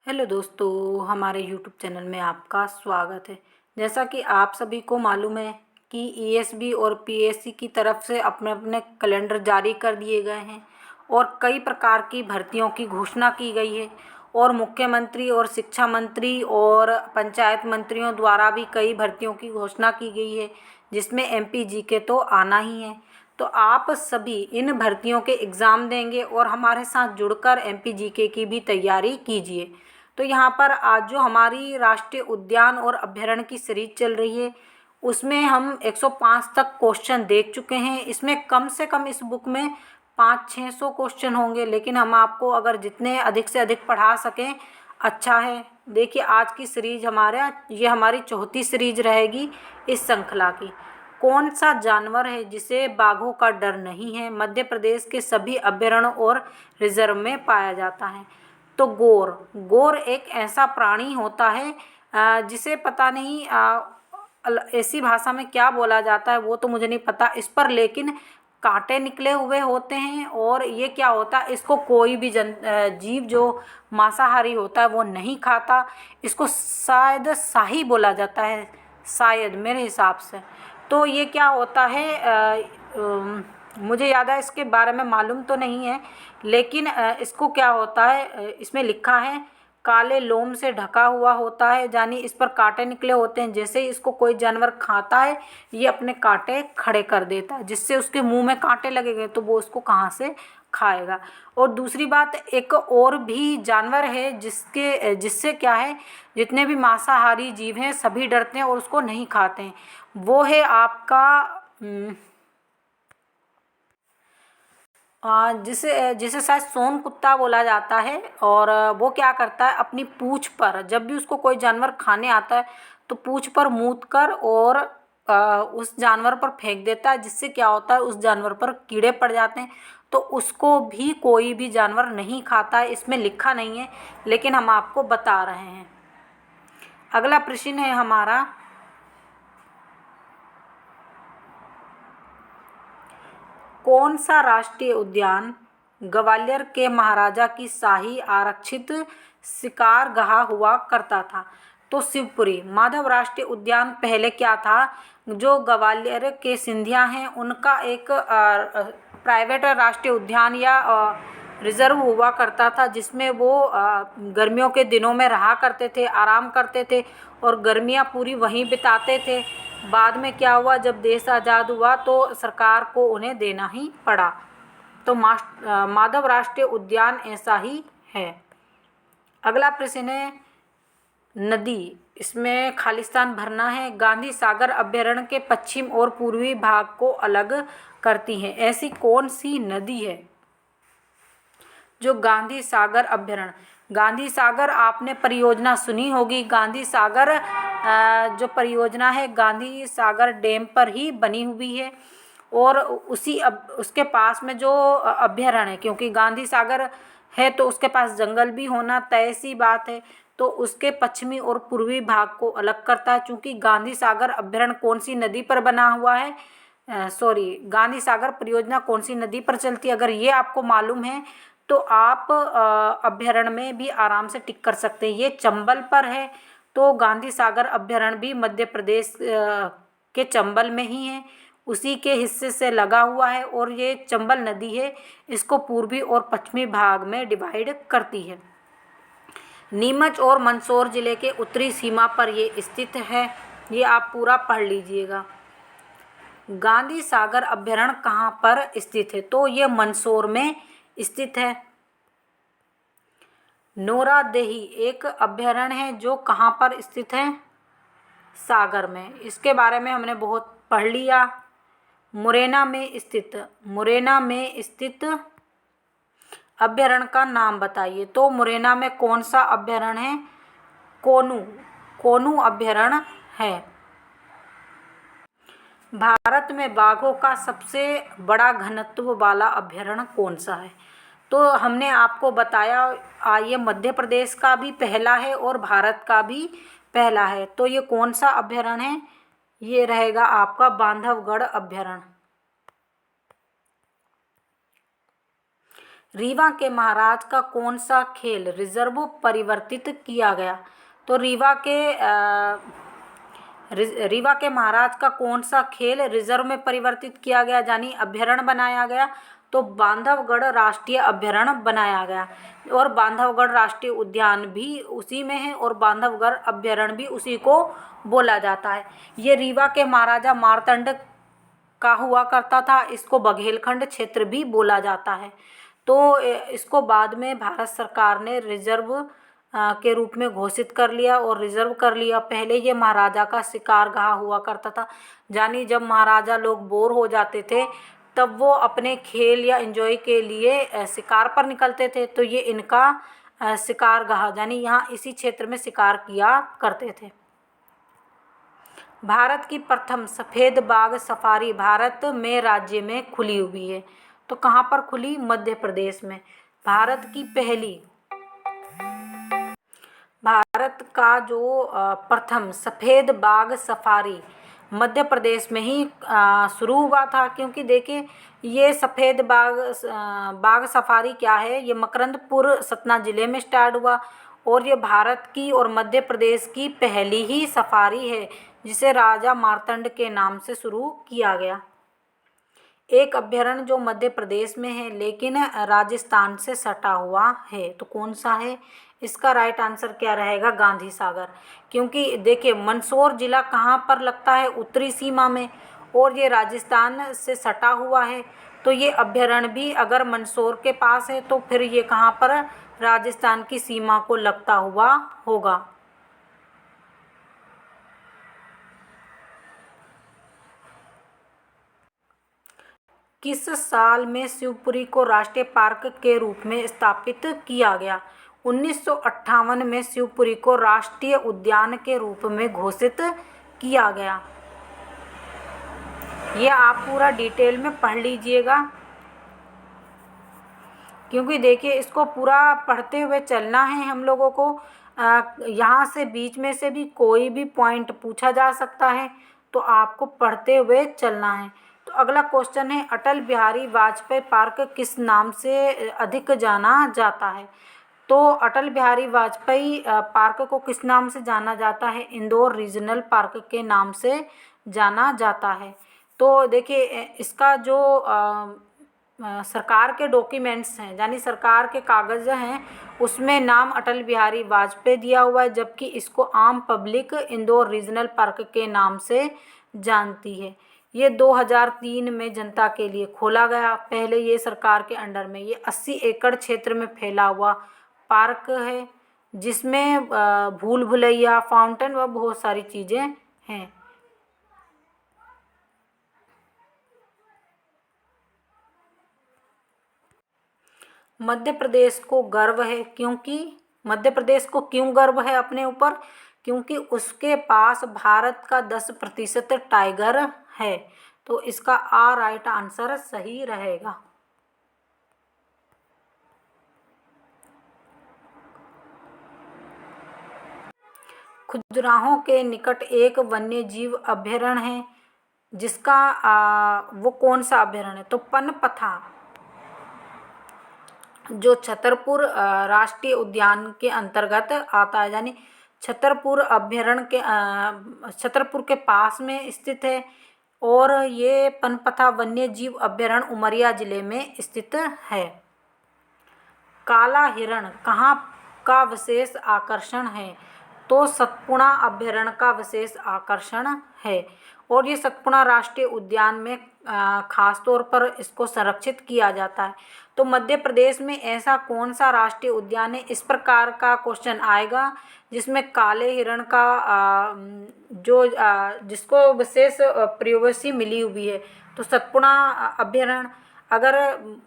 Hello दोस्तों, हमारे YouTube channel में आपका स्वागत है। जैसा कि आप सभी को मालूम है कि ईएसबी और पीएससी की तरफ से अपने अपने कैलेंडर जारी कर दिए गए हैं और कई प्रकार की भर्तियों की घोषणा की गई है और मुख्यमंत्री और शिक्षा मंत्री और पंचायत मंत्रियों द्वारा भी कई भर्तियों की घोषणा की गई है, जिसमें एमपी जीके तो आना ही है। तो आप सभी इन भर्तियों के एग्ज़ाम देंगे और हमारे साथ जुड़कर एमपी जीके की भी तैयारी कीजिए। तो यहाँ पर आज जो हमारी राष्ट्रीय उद्यान और अभ्यारण्य की सीरीज चल रही है, उसमें हम 105 तक क्वेश्चन देख चुके हैं। इसमें कम से कम इस बुक में 500-600 क्वेश्चन होंगे, लेकिन हम आपको अगर जितने अधिक से अधिक पढ़ा सकें अच्छा है। देखिए, आज की सीरीज ये हमारी चौथी सीरीज रहेगी इस श्रृंखला की। कौन सा जानवर है जिसे बाघों का डर नहीं है? मध्य प्रदेश के सभी अभ्यारण्य और रिजर्व में पाया जाता है। तो गोर एक ऐसा प्राणी होता है जिसे पता नहीं ऐसी भाषा में क्या बोला जाता है वो तो मुझे नहीं पता इस पर, लेकिन कांटे निकले हुए होते हैं। और ये क्या होता है, इसको कोई भी जीव जो मांसाहारी होता है वो नहीं खाता। इसको शायद शाही बोला जाता है, शायद मेरे हिसाब से। तो ये क्या होता है, मुझे याद है, इसके बारे में मालूम तो नहीं है, लेकिन इसको क्या होता है, इसमें लिखा है काले लोम से ढका हुआ होता है, यानी इस पर कांटे निकले होते हैं। जैसे ही इसको कोई जानवर खाता है, ये अपने कांटे खड़े कर देता है, जिससे उसके मुंह में कांटे लगेंगे तो वो उसको कहाँ से खाएगा। और दूसरी बात, एक और भी जानवर है जिससे क्या है, जितने भी मांसाहारी जीव हैं सभी डरते हैं और उसको नहीं खाते हैं। वो है आपका जिसे जिसे शायद सोन कुत्ता बोला जाता है। और वो क्या करता है, अपनी पूंछ पर जब भी उसको कोई जानवर खाने आता है तो पूंछ पर मूत कर और उस जानवर पर फेंक देता है, जिससे क्या होता है, उस जानवर पर कीड़े पड़ जाते हैं। तो उसको भी कोई भी जानवर नहीं खाता है, इसमें लिखा नहीं है, लेकिन हम आपको बता रहे हैं। अगला प्रश्न है हमारा, कौन सा राष्ट्रीय उद्यान ग्वालियर के महाराजा की शाही आरक्षित शिकारगाह हुआ करता था? तो शिवपुरी। माधव राष्ट्रीय उद्यान पहले क्या था, जो ग्वालियर के सिंधिया हैं उनका एक प्राइवेट राष्ट्रीय उद्यान या रिजर्व हुआ करता था, जिसमें वो गर्मियों के दिनों में रहा करते थे, आराम करते थे और गर्मियाँ पूरी वहीं बिताते थे। बाद में क्या हुआ, जब देश आज़ाद हुआ तो सरकार को उन्हें देना ही पड़ा। तो माधव राष्ट्रीय उद्यान ऐसा ही है। अगला प्रश्न है, नदी, इसमें खालिस्तान भरना है। गांधी सागर अभ्यारण्य के पश्चिम और पूर्वी भाग को अलग करती है, ऐसी कौन सी नदी है जो गांधी सागर अभ्यारण्य? गांधी सागर आपने परियोजना सुनी होगी। गांधी सागर जो परियोजना है गांधी सागर डैम पर ही बनी हुई है और उसके पास में जो अभ्यारण्य है, क्योंकि गांधी सागर है तो उसके पास जंगल भी होना तय सी बात है, तो उसके पश्चिमी और पूर्वी भाग को अलग करता है। चूँकि गांधी सागर अभ्यारण्य कौन सी नदी पर बना हुआ है, गांधी सागर परियोजना कौन सी नदी पर चलती है, अगर ये आपको मालूम है तो आप अभ्यारण्य में भी आराम से टिक कर सकते हैं। ये चंबल पर है, तो गांधी सागर अभ्यारण्य भी मध्य प्रदेश के चंबल में ही है, उसी के हिस्से से लगा हुआ है। और ये चंबल नदी है, इसको पूर्वी और पश्चिमी भाग में डिवाइड करती है। नीमच और मंदसौर जिले के उत्तरी सीमा पर ये स्थित है, ये आप पूरा पढ़ लीजिएगा। गांधी सागर अभ्यारण्य कहाँ पर स्थित है? तो ये मंदसौर में स्थित है। नोरादेही एक अभ्यारण्य है जो कहाँ पर स्थित है? सागर में। इसके बारे में हमने बहुत पढ़ लिया। मुरैना में स्थित अभ्यारण्य का नाम बताइए। तो मुरैना में कौन सा अभ्यारण्य है? कोनू अभ्यारण्य है। भारत में बाघों का सबसे बड़ा घनत्व वाला अभ्यारण्य कौन सा है? तो हमने आपको बताया, ये मध्य प्रदेश का भी पहला है और भारत का भी पहला है। तो ये कौन सा अभ्यारण्य है? ये रहेगा आपका बांधवगढ़ अभ्यारण्य। रीवा के महाराज का कौन सा खेल रिजर्व परिवर्तित किया गया? तो रीवा के महाराज का कौन सा खेल रिजर्व में परिवर्तित किया गया, यानी अभ्यारण्य बनाया गया? तो बांधवगढ़ राष्ट्रीय अभ्यारण्य बनाया गया, और बांधवगढ़ राष्ट्रीय उद्यान भी उसी में है और बांधवगढ़ अभ्यारण्य भी उसी को बोला जाता है। ये रीवा के महाराजा मार्तंड का हुआ करता था। इसको बघेलखंड क्षेत्र भी बोला जाता है। तो इसको बाद में भारत सरकार ने रिजर्व के रूप में घोषित कर लिया और रिजर्व कर लिया। पहले ये महाराजा का शिकारगाह हुआ करता था, यानी जब महाराजा लोग बोर हो जाते थे तब वो अपने खेल या एंजॉय के लिए शिकार पर निकलते थे, तो ये इनका शिकारगाह, यानी यहाँ इसी क्षेत्र में शिकार किया करते थे। भारत की प्रथम सफ़ेद बाघ सफारी भारत में राज्य में खुली हुई है, तो कहाँ पर खुली? मध्य प्रदेश में। भारत का जो प्रथम सफ़ेद बाघ सफारी मध्य प्रदेश में ही शुरू हुआ था, क्योंकि देखिए ये सफ़ेद बाघ सफारी क्या है, ये मकरंदपुर सतना ज़िले में स्टार्ट हुआ और ये भारत की और मध्य प्रदेश की पहली ही सफारी है जिसे राजा मार्तंड के नाम से शुरू किया गया। एक अभ्यारण्य जो मध्य प्रदेश में है लेकिन राजस्थान से सटा हुआ है, तो कौन सा है? इसका राइट आंसर क्या रहेगा? गांधी सागर। क्योंकि देखिए मंदसौर जिला कहाँ पर लगता है? उत्तरी सीमा में, और ये राजस्थान से सटा हुआ है, तो ये अभ्यारण्य भी अगर मंदसौर के पास है तो फिर ये कहाँ पर? राजस्थान की सीमा को लगता हुआ होगा। किस साल में शिवपुरी को राष्ट्रीय पार्क के रूप में स्थापित किया गया? 1958 में शिवपुरी को राष्ट्रीय उद्यान के रूप में घोषित किया गया। ये आप पूरा डिटेल में पढ़ लीजिएगा, क्योंकि देखिए इसको पूरा पढ़ते हुए चलना है हम लोगों को। यहाँ से बीच में से भी कोई भी पॉइंट पूछा जा सकता है, तो आपको पढ़ते हुए चलना है। तो अगला क्वेश्चन है, अटल बिहारी वाजपेयी पार्क किस नाम से अधिक जाना जाता है? तो अटल बिहारी वाजपेयी पार्क को किस नाम से जाना जाता है? इंदौर रीजनल पार्क के नाम से जाना जाता है। तो देखिए इसका जो सरकार के डॉक्यूमेंट्स हैं, यानी सरकार के कागज़ हैं, उसमें नाम अटल बिहारी वाजपेयी दिया हुआ है, जबकि इसको आम पब्लिक इंदौर रीजनल पार्क के नाम से जानती है। ये 2003 में जनता के लिए खोला गया। पहले ये सरकार के अंडर में ये 80 एकड़ क्षेत्र में फैला हुआ पार्क है, जिसमें भूल भुलैया, फाउंटेन व बहुत सारी चीज़ें हैं। मध्य प्रदेश को गर्व है, क्योंकि मध्य प्रदेश को क्यों गर्व है अपने ऊपर? क्योंकि उसके पास भारत का 10% टाइगर है। तो इसका राइट आंसर सही रहेगा। खजुराहो के निकट एक वन्य जीव अभ्यारण्य है, जिसका वो कौन सा अभ्यारण्य है? तो पनपथा, जो छतरपुर राष्ट्रीय उद्यान के अंतर्गत आता है, यानी छतरपुर अभ्यारण्य के छतरपुर के पास में स्थित है। और ये पनपथा वन्य जीव अभ्यारण्य उमरिया जिले में स्थित है। काला हिरण कहाँ का विशेष आकर्षण है? तो सतपुड़ा अभ्यारण्य का विशेष आकर्षण है, और ये सतपुड़ा राष्ट्रीय उद्यान में खास तौर पर इसको संरक्षित किया जाता है। तो मध्य प्रदेश में ऐसा कौन सा राष्ट्रीय उद्यान है? इस प्रकार का क्वेश्चन आएगा जिसमें काले हिरण का जिसको विशेष प्रिवेसी मिली हुई है, तो सतपुड़ा अभ्यारण्य। अगर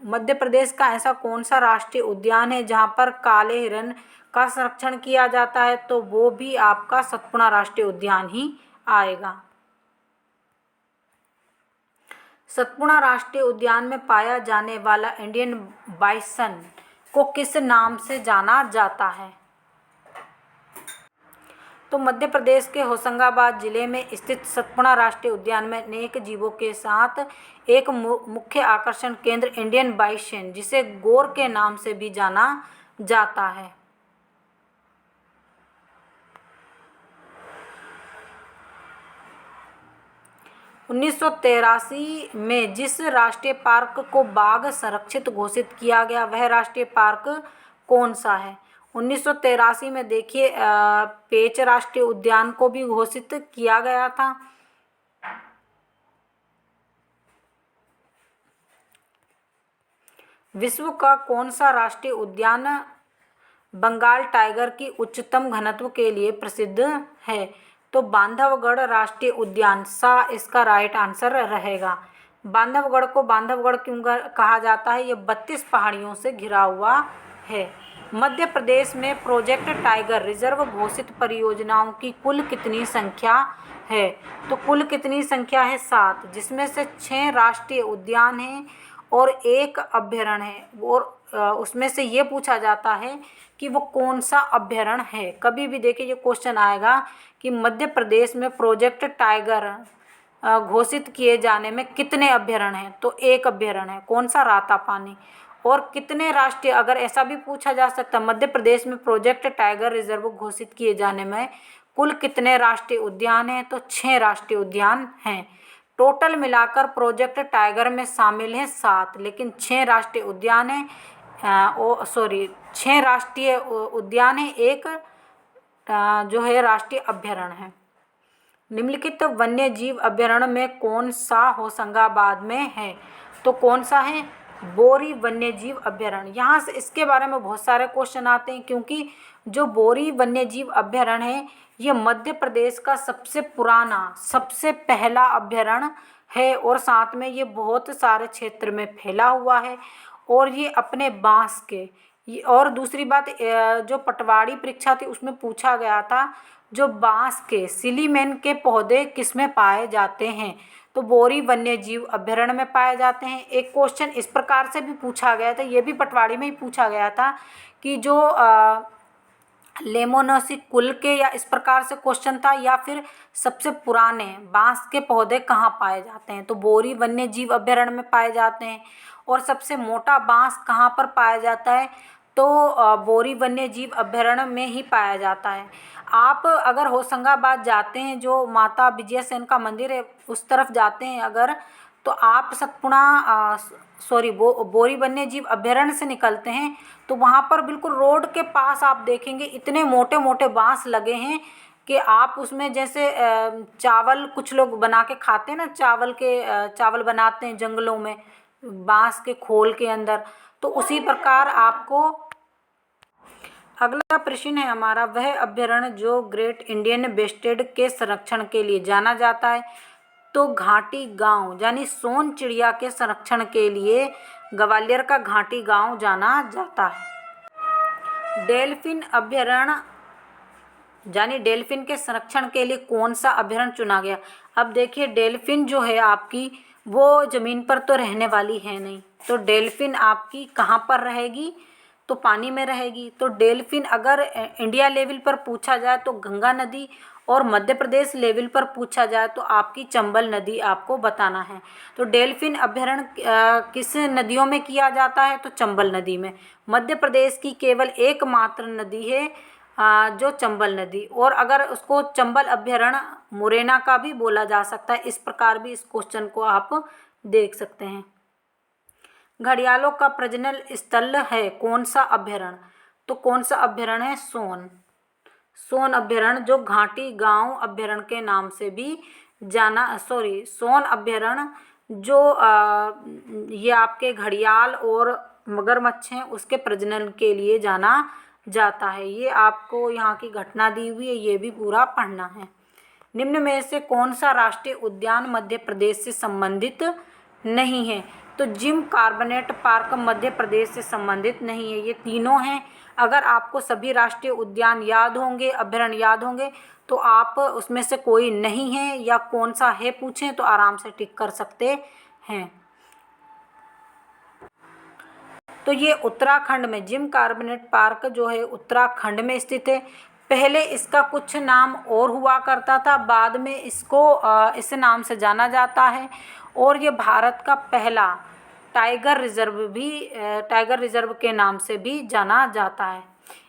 मध्य प्रदेश का ऐसा कौन सा राष्ट्रीय उद्यान है जहाँ पर काले हिरण का संरक्षण किया जाता है, तो वो भी आपका सतपुड़ा राष्ट्रीय उद्यान ही आएगा। सतपुड़ा राष्ट्रीय उद्यान में पाया जाने वाला इंडियन बाइसन को किस नाम से जाना जाता है? तो मध्य प्रदेश के होशंगाबाद जिले में स्थित सतपुड़ा राष्ट्रीय उद्यान में अनेक जीवों के साथ एक मुख्य आकर्षण केंद्र इंडियन बाइसन, जिसे गौर के नाम से भी जाना जाता है। 1983 में जिस राष्ट्रीय पार्क को बाघ संरक्षित घोषित किया गया, वह राष्ट्रीय पार्क कौन सा है? 1983 में देखिए पेंच राष्ट्रीय उद्यान को भी घोषित किया गया था। विश्व का कौन सा राष्ट्रीय उद्यान बंगाल टाइगर की उच्चतम घनत्व के लिए प्रसिद्ध है? तो बांधवगढ़ राष्ट्रीय उद्यान सा इसका राइट आंसर रहेगा। बांधवगढ़ को बांधवगढ़ क्यों कहा जाता है? ये 32 पहाड़ियों से घिरा हुआ है। मध्य प्रदेश में प्रोजेक्ट टाइगर रिजर्व घोषित परियोजनाओं की कुल कितनी संख्या है? तो कुल कितनी संख्या है? 7, जिसमें से 6 राष्ट्रीय उद्यान हैं और 1 अभयारण्य है। और उसमें से ये पूछा जाता है कि वो कौन सा अभयारण्य है। कभी भी देखिए ये क्वेश्चन आएगा कि मध्य प्रदेश में प्रोजेक्ट टाइगर घोषित किए जाने में कितने अभयारण्य हैं? तो 1 अभयारण्य है। कौन सा? रातापानी। और कितने राष्ट्रीय, अगर ऐसा भी पूछा जा सकता, मध्य प्रदेश में प्रोजेक्ट टाइगर रिजर्व घोषित किए जाने में कुल कितने राष्ट्रीय उद्यान हैं? तो 6 राष्ट्रीय उद्यान हैं। टोटल मिलाकर प्रोजेक्ट टाइगर में शामिल हैं 7, लेकिन 6 राष्ट्रीय उद्यान हैं। 6 राष्ट्रीय उद्यान है, 1 जो है राष्ट्रीय अभयारण्य है। निम्नलिखित वन्य जीव अभयारण्य में कौन सा होशंगाबाद में है? तो कौन सा है? बोरी वन्य जीव अभयारण्य। यहाँ से इसके बारे में बहुत सारे क्वेश्चन आते हैं, क्योंकि जो बोरी वन्य जीव अभयारण्य है ये मध्य प्रदेश का सबसे पुराना, सबसे पहला अभयारण्य है और साथ में ये बहुत सारे क्षेत्र में फैला हुआ है और ये अपने बांस के और दूसरी बात जो पटवारी परीक्षा थी उसमें पूछा गया था, जो बांस के सिलीमेन के पौधे किसमें पाए जाते हैं? तो बोरी वन्य जीव अभयारण्य में पाए जाते हैं। एक क्वेश्चन इस प्रकार से भी पूछा गया था, ये भी पटवारी में ही पूछा गया था कि जो लेमोनेसी कुल के, या इस प्रकार से क्वेश्चन था, या फिर सबसे पुराने बांस के पौधे कहाँ पाए जाते हैं? तो बोरी वन्य जीव अभयारण्य में पाए जाते हैं। और सबसे मोटा बांस कहाँ पर पाया जाता है? तो बोरी वन्य जीव अभयारण्य में ही पाया जाता है। आप अगर होशंगाबाद जाते हैं, जो माता विजय सेन का मंदिर है उस तरफ जाते हैं अगर, तो आप सतपुड़ा बोरी वन्य जीव अभयारण्य से निकलते हैं तो वहाँ पर बिल्कुल रोड के पास आप देखेंगे इतने मोटे मोटे बांस लगे हैं कि आप उसमें जैसे चावल कुछ लोग बना के खाते हैं ना, चावल बनाते हैं जंगलों में बांस के खोल के अंदर, तो उसी प्रकार आपको। अगला प्रश्न है हमारा, वह अभयारण्य जो ग्रेट इंडियन बेस्टेड के संरक्षण के लिए जाना जाता है? तो घाटी गांव यानी सोन चिड़िया के संरक्षण के लिए ग्वालियर का घाटी गांव जाना जाता है। डेल्फिन अभयारण्य यानी डेल्फिन के संरक्षण के लिए कौन सा अभयारण्य चुना गया? अब देखिए डेल्फिन जो है आपकी वो ज़मीन पर तो रहने वाली है नहीं, तो डेल्फिन आपकी कहाँ पर रहेगी? तो पानी में रहेगी। तो डेल्फिन अगर इंडिया लेवल पर पूछा जाए तो गंगा नदी, और मध्य प्रदेश लेवल पर पूछा जाए तो आपकी चंबल नदी आपको बताना है। तो डेल्फिन अभयारण्य किस नदियों में किया जाता है? तो चंबल नदी में। मध्य प्रदेश की केवल एकमात्र नदी है जो चंबल नदी, और अगर उसको चंबल अभयारण्य मुरैना का भी बोला जा सकता है। इस प्रकार भी इस क्वेश्चन को आप देख सकते हैं। घड़ियालों का प्रजनन स्थल है कौन सा अभयारण्य? तो कौन सा अभयारण्य है? सोन अभयारण्य, जो घाटी गांव अभयारण्य के नाम से भी सोन अभयारण्य जो ये आपके घड़ियाल और मगरमच्छ हैं उसके प्रजनन के लिए जाना जाता है। ये आपको यहाँ की घटना दी हुई है, ये भी पूरा पढ़ना है। निम्न में से कौन सा राष्ट्रीय उद्यान मध्य प्रदेश से संबंधित नहीं है? तो gym carbonate park Madhya Pradesh से संबंधित नहीं है। ये तीनों हैं। अगर आपको सभी राष्ट्रीय उद्यान याद होंगे, अभयारण्य याद होंगे, तो आप उसमें से कोई नहीं है या कौन सा है पूछें तो आराम से टिक कर सकते हैं। तो ये उत्तराखंड में जिम कार्बनेट पार्क जो है उत्तराखंड में स्थित है। पहले इसका कुछ नाम और हुआ करता था, बाद में इसको इस नाम से जाना जाता है। और ये भारत का पहला टाइगर रिजर्व के नाम से भी जाना जाता है।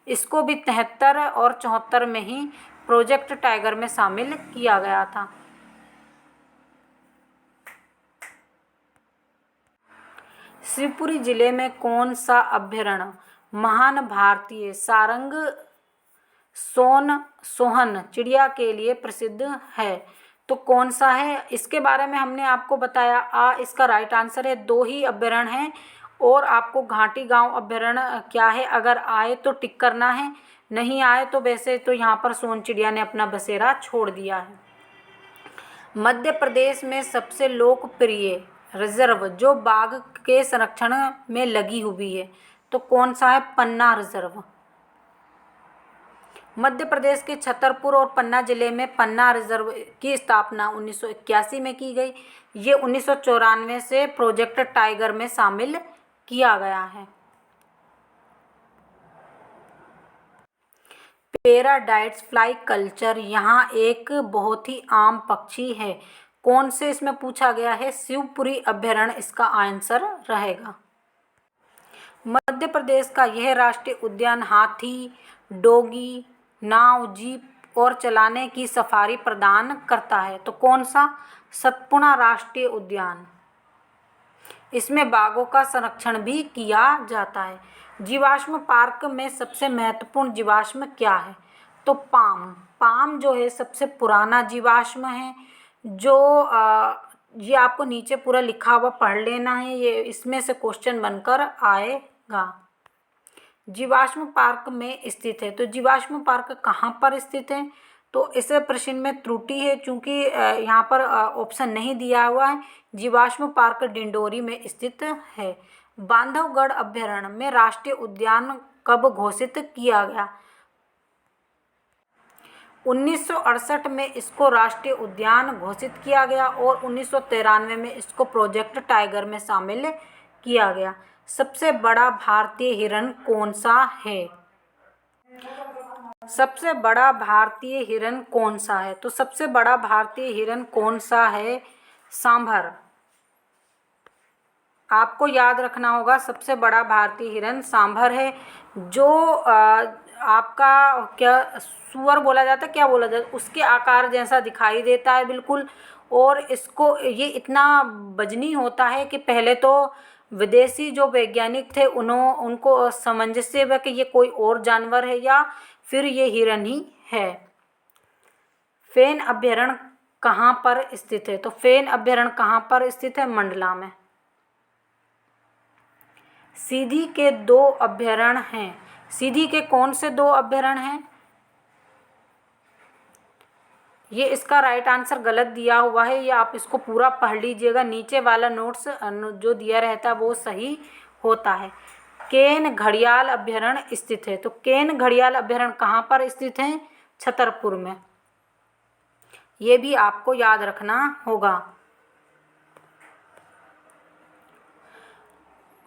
इसको भी 73 और 74 में ही प्रोजेक्ट टाइगर में शामिल किया गया था। शिवपुरी जिले में कौन सा अभयारण्य महान भारतीय सारंग सोहन चिड़िया के लिए प्रसिद्ध है? तो कौन सा है, इसके बारे में हमने आपको बताया। इसका राइट आंसर है। 2 ही अभयारण्य हैं। और आपको घाटी गांव अभयारण्य क्या है, अगर आए तो टिक करना है, नहीं आए तो वैसे तो यहाँ पर सोन चिड़िया ने अपना बसेरा छोड़ दिया है। मध्य प्रदेश में सबसे लोकप्रिय रिजर्व जो बाघ के संरक्षण में लगी हुई है, तो कौन सा है? पन्ना रिजर्व। मध्य प्रदेश के छतरपुर और पन्ना जिले में पन्ना रिजर्व की स्थापना 1981 में की गई। ये 1994 से प्रोजेक्ट टाइगर में शामिल किया गया है। पैराडाइट्स फ्लाई कल्चर यहाँ एक बहुत ही आम पक्षी है। कौन से इसमें पूछा गया है? शिवपुरी अभयारण्य इसका आंसर रहेगा। मध्य प्रदेश का यह राष्ट्रीय उद्यान हाथी, डोगी, नाव, जीप और चलाने की सफारी प्रदान करता है। तो कौन सा? सतपुड़ा राष्ट्रीय उद्यान। इसमें बाघों का संरक्षण भी किया जाता है। जीवाश्म पार्क में सबसे महत्वपूर्ण जीवाश्म क्या है? तो पाम जो है सबसे पुराना जीवाश्म है। जो ये आपको नीचे पूरा लिखा हुआ पढ़ लेना है, ये इसमें से क्वेश्चन बनकर आएगा। जीवाश्म पार्क में स्थित है। तो जीवाश्म पार्क कहाँ पर स्थित है? तो इस प्रश्न में त्रुटि है, क्योंकि यहाँ पर ऑप्शन नहीं दिया हुआ है। जीवाश्म पार्क डिंडोरी में स्थित है। बांधवगढ़ अभयारण्य में राष्ट्रीय उद्यान कब घोषित किया गया? 1968 में इसको राष्ट्रीय उद्यान घोषित किया गया और 1993 में इसको प्रोजेक्ट टाइगर में शामिल किया गया। सबसे बड़ा भारतीय हिरण कौन सा है? सबसे बड़ा भारतीय हिरण कौन सा है? तो सबसे बड़ा भारतीय हिरण कौन सा है? सांभर। आपको याद रखना होगा, सबसे बड़ा भारतीय हिरण सांभर है। जो आपका क्या सुअर बोला जाता है, क्या बोला जाता है, उसके आकार जैसा दिखाई देता है बिल्कुल। और इसको ये इतना वजनी होता है कि पहले तो विदेशी जो वैज्ञानिक थे उनको सामंजस्य हुआ कि ये कोई और जानवर है या फिर ये हिरण ही है। फेन अभयारण्य कहाँ पर स्थित है? तो फेन अभयारण्य कहाँ पर स्थित है? मंडला में। सीधी के 2 अभयारण्य हैं। सीधी के कौन से 2 अभयारण्य हैं? ये इसका राइट आंसर गलत दिया हुआ है। ये आप इसको पूरा पढ़ लीजिएगा, नीचे वाला नोट्स जो दिया रहता है वो सही होता है। केन घड़ियाल अभयारण्य स्थित है। तो केन घड़ियाल अभयारण्य कहाँ पर स्थित है? छतरपुर में। ये भी आपको याद रखना होगा।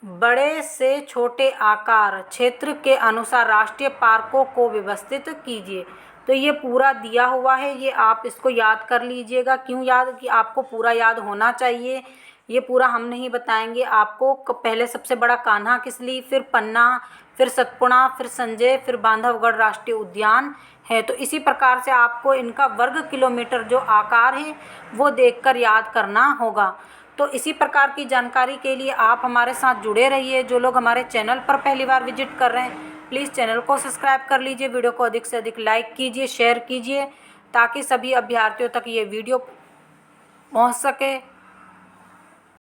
बड़े से छोटे आकार क्षेत्र के अनुसार राष्ट्रीय पार्कों को व्यवस्थित कीजिए। तो ये पूरा दिया हुआ है, ये आप इसको याद कर लीजिएगा। क्यों याद? कि आपको पूरा याद होना चाहिए। ये पूरा हम नहीं बताएंगे आपको। पहले सबसे बड़ा कान्हा किसली, फिर पन्ना, फिर सतपुड़ा, फिर संजय, फिर बांधवगढ़ राष्ट्रीय उद्यान है। तो इसी प्रकार से आपको इनका वर्ग किलोमीटर जो आकार है वो देखकर याद करना होगा। तो इसी प्रकार की जानकारी के लिए आप हमारे साथ जुड़े रहिए। जो लोग हमारे चैनल पर पहली बार विजिट कर रहे हैं, प्लीज़ चैनल को सब्सक्राइब कर लीजिए। वीडियो को अधिक से अधिक लाइक कीजिए, शेयर कीजिए, ताकि सभी अभ्यर्थियों तक ये वीडियो पहुंच सके।